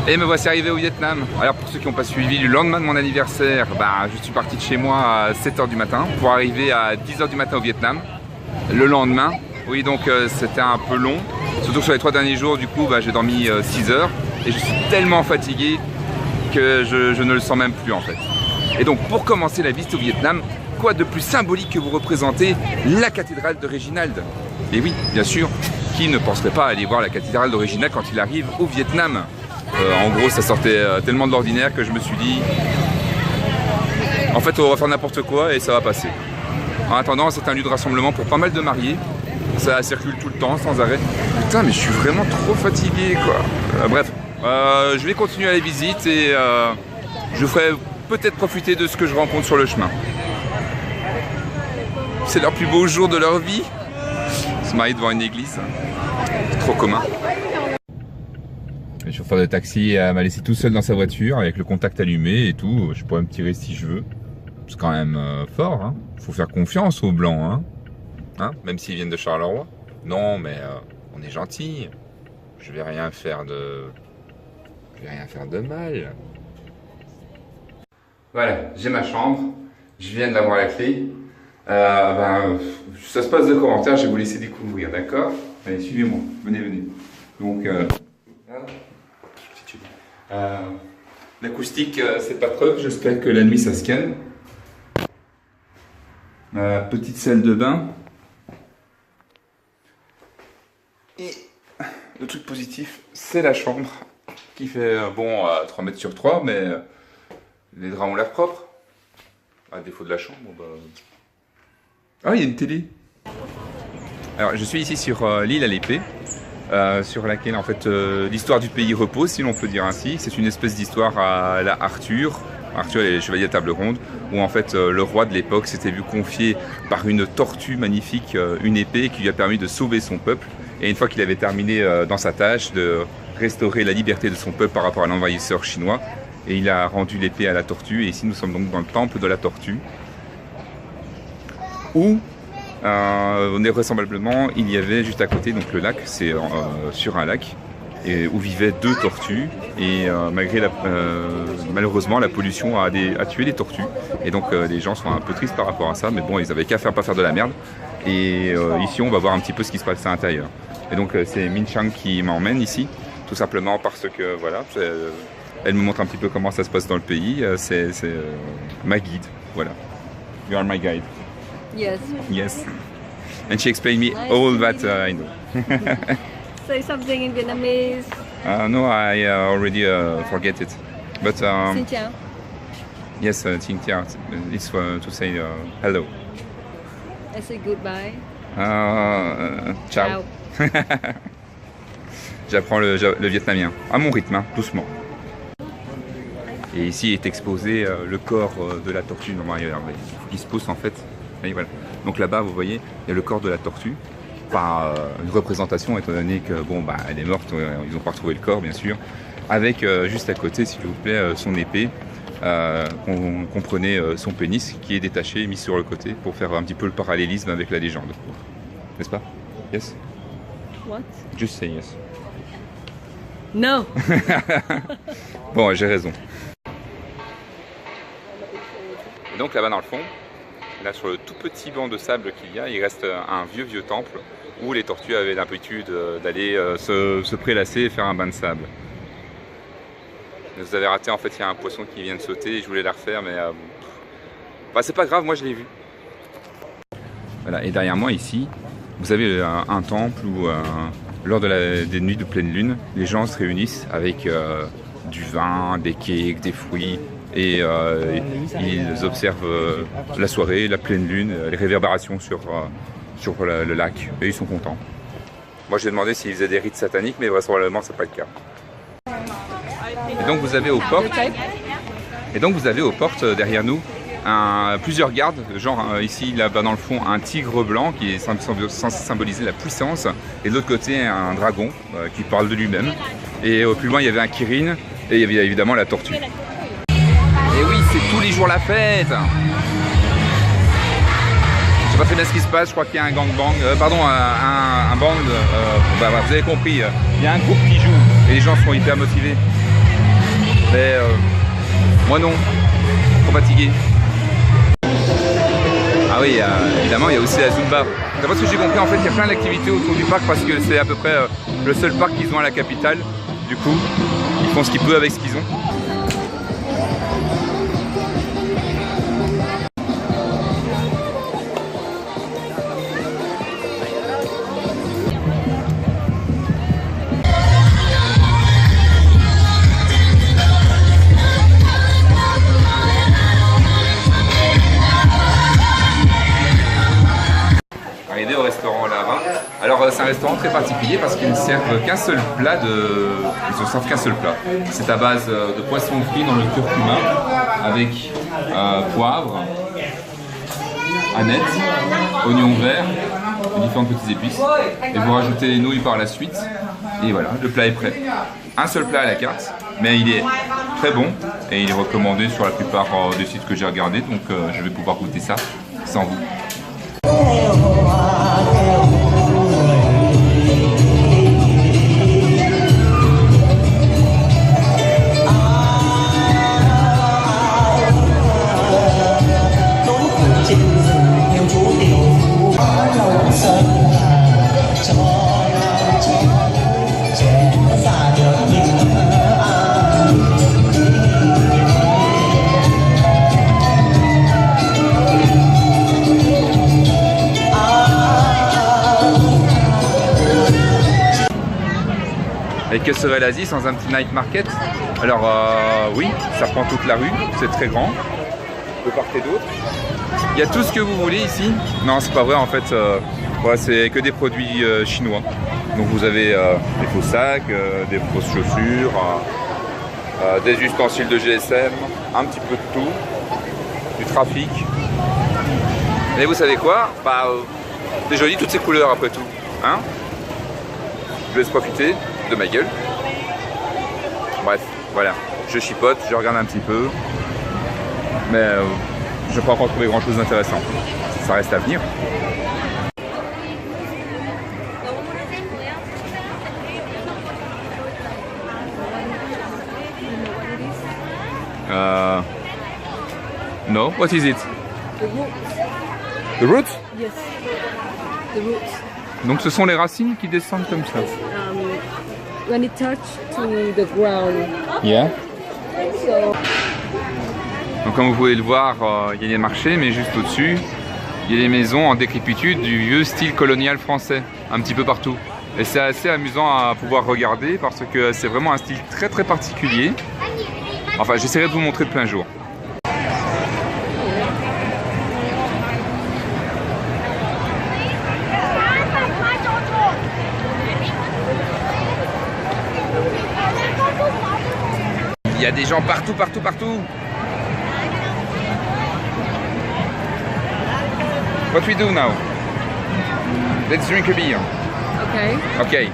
Et me voici arrivé au Vietnam. Alors pour ceux qui n'ont pas suivi, le lendemain de mon anniversaire, je suis parti de chez moi à 7 h du matin pour arriver à 10 h du matin au Vietnam. Le lendemain, oui donc c'était un peu long. Surtout que sur les 3 derniers jours, du coup j'ai dormi 6 heures. Et je suis tellement fatigué que je ne le sens même plus en fait. Et donc pour commencer la visite au Vietnam, quoi de plus symbolique que vous représenter la cathédrale de Réginald? Et oui, bien sûr, qui ne penserait pas aller voir la cathédrale de Réginald quand il arrive au Vietnam? En gros, ça sortait tellement de l'ordinaire que je me suis dit, en fait, on va faire n'importe quoi et ça va passer. En attendant, c'est un lieu de rassemblement pour pas mal de mariés. Ça circule tout le temps, sans arrêt. Putain, mais je suis vraiment trop fatigué, quoi. Bref, je vais continuer la visite et je ferai peut-être profiter de ce que je rencontre sur le chemin. C'est leur plus beau jour de leur vie. Se marier devant une église, c'est trop commun. Le chauffeur de taxi m'a laissé tout seul dans sa voiture avec le contact allumé et tout. Je pourrais me tirer si je veux. C'est quand même fort, hein. Faut faire confiance aux blancs, hein, même s'ils viennent de Charleroi. Non, mais on est gentil. Je vais rien faire de mal. Voilà, j'ai ma chambre. Je viens d'avoir la clé. Ça se passe de commentaires. Je vais vous laisser découvrir, d'accord? Allez, suivez-moi. Venez. Donc. L'acoustique, c'est pas preuve, j'espère que la nuit ça se calme. Petite salle de bain. Et le truc positif, c'est la chambre qui fait 3 mètres sur 3, mais les draps ont l'air propres. À défaut de la chambre, Ah, il y a une télé. Alors, je suis ici sur l'île à l'épée. Sur laquelle en fait l'histoire du pays repose, si l'on peut dire ainsi. C'est une espèce d'histoire à la Arthur et les chevaliers à table ronde, où en fait le roi de l'époque s'était vu confier par une tortue magnifique une épée qui lui a permis de sauver son peuple. Et une fois qu'il avait terminé dans sa tâche de restaurer la liberté de son peuple par rapport à l'envahisseur chinois, et il a rendu l'épée à la tortue. Et ici nous sommes donc dans le temple de la tortue, où vraisemblablement il y avait juste à côté donc le lac, c'est sur un lac, et où vivaient 2 tortues, et malheureusement la pollution a tué les tortues, et donc les gens sont un peu tristes par rapport à ça, mais bon, ils avaient qu'à pas faire de la merde. Et ici on va voir un petit peu ce qui se passe à l'intérieur. Et donc c'est Min Chang qui m'emmène ici, tout simplement parce que voilà, elle me montre un petit peu comment ça se passe dans le pays. C'est ma guide, voilà. You are my guide. Yes. And she explained me all that I know. Say something in Vietnamese. No, I already forget it. But Xin chào. Yes, Xin chào. It's to say hello. I say goodbye. Ciao. J'apprends le vietnamien à mon rythme, hein, doucement. Et ici est exposé le corps de la tortue. Normalement, il faut qu'il se pose en fait. Et voilà. Donc là-bas, vous voyez, il y a le corps de la tortue. Par une représentation, étant donné que elle est morte, ils n'ont pas retrouvé le corps, bien sûr. Avec juste à côté, s'il vous plaît, son épée. Comprenez son pénis qui est détaché, mis sur le côté pour faire un petit peu le parallélisme avec la légende. N'est-ce pas? Yes? What? Just say yes. No. Bon, j'ai raison. Et donc là-bas dans le fond, là sur le tout petit banc de sable qu'il y a, il reste un vieux temple où les tortues avaient l'habitude d'aller se prélasser et faire un bain de sable. Vous avez raté, en fait il y a un poisson qui vient de sauter et je voulais la refaire, mais c'est pas grave, moi je l'ai vu. Voilà, et derrière moi ici, vous avez un temple où lors des nuits de pleine lune, les gens se réunissent avec du vin, des cakes, des fruits, et ils observent la soirée, la pleine lune, les réverbérations sur le lac, et ils sont contents. Moi j'ai demandé s'ils faisaient des rites sataniques, mais vraisemblablement c'est pas le cas. Et donc vous avez aux portes, derrière nous plusieurs gardes, genre ici là-bas dans le fond un tigre blanc qui est censé symboliser la puissance, et de l'autre côté un dragon qui parle de lui-même, et au plus loin il y avait un kirin, et il y avait évidemment la tortue. Et oui, c'est tous les jours la fête. Je sais pas très bien ce qui se passe, je crois qu'il y a un gangbang, un band, vous avez compris, il y a un groupe qui joue et les gens sont hyper motivés. Mais moi non, trop fatigué. Ah oui, évidemment, il y a aussi la Zumba. D'après ce que j'ai compris, en fait, il y a plein d'activités autour du parc parce que c'est à peu près le seul parc qu'ils ont à la capitale. Du coup, ils font ce qu'ils peuvent avec ce qu'ils ont. Arrivé au restaurant Lara. Alors c'est un restaurant très particulier parce qu'ils ne servent qu'un seul plat ils ne servent qu'un seul plat. C'est à base de poisson frit dans le curcuma avec poivre, aneth, oignons verts, et différentes petites épices. Et vous rajoutez les nouilles par la suite. Et voilà, le plat est prêt. Un seul plat à la carte, mais il est très bon et il est recommandé sur la plupart des sites que j'ai regardés. Donc je vais pouvoir goûter ça sans vous. Et que serait l'Asie sans un petit night market? Alors oui, ça prend toute la rue, c'est très grand, de part et d'autre. Il y a tout ce que vous voulez ici. Non, c'est pas vrai en fait, ouais, c'est que des produits chinois. Donc vous avez des faux sacs, des fausses chaussures, des ustensiles de GSM, un petit peu de tout, du trafic. Et vous savez quoi? Bah, c'est joli toutes ces couleurs après tout. Hein? Je laisse profiter de ma gueule. Bref, voilà. Je chipote, je regarde un petit peu. Mais je n'ai pas encore trouvé grand chose d'intéressant. Ça reste à venir. No, what is it? The roots. The roots? Yes. The roots. Donc ce sont les racines qui descendent comme ça. When it touch to the ground. Yeah. So. Donc comme vous pouvez le voir, il y a des marchés, mais juste au-dessus, il y a des maisons en décrépitude du vieux style colonial français, un petit peu partout. Et c'est assez amusant à pouvoir regarder parce que c'est vraiment un style très très particulier. Enfin, j'essaierai de vous montrer de plein jour. Il y a des gens partout, partout, partout. What we do now? Let's drink a beer. Okay. Okay.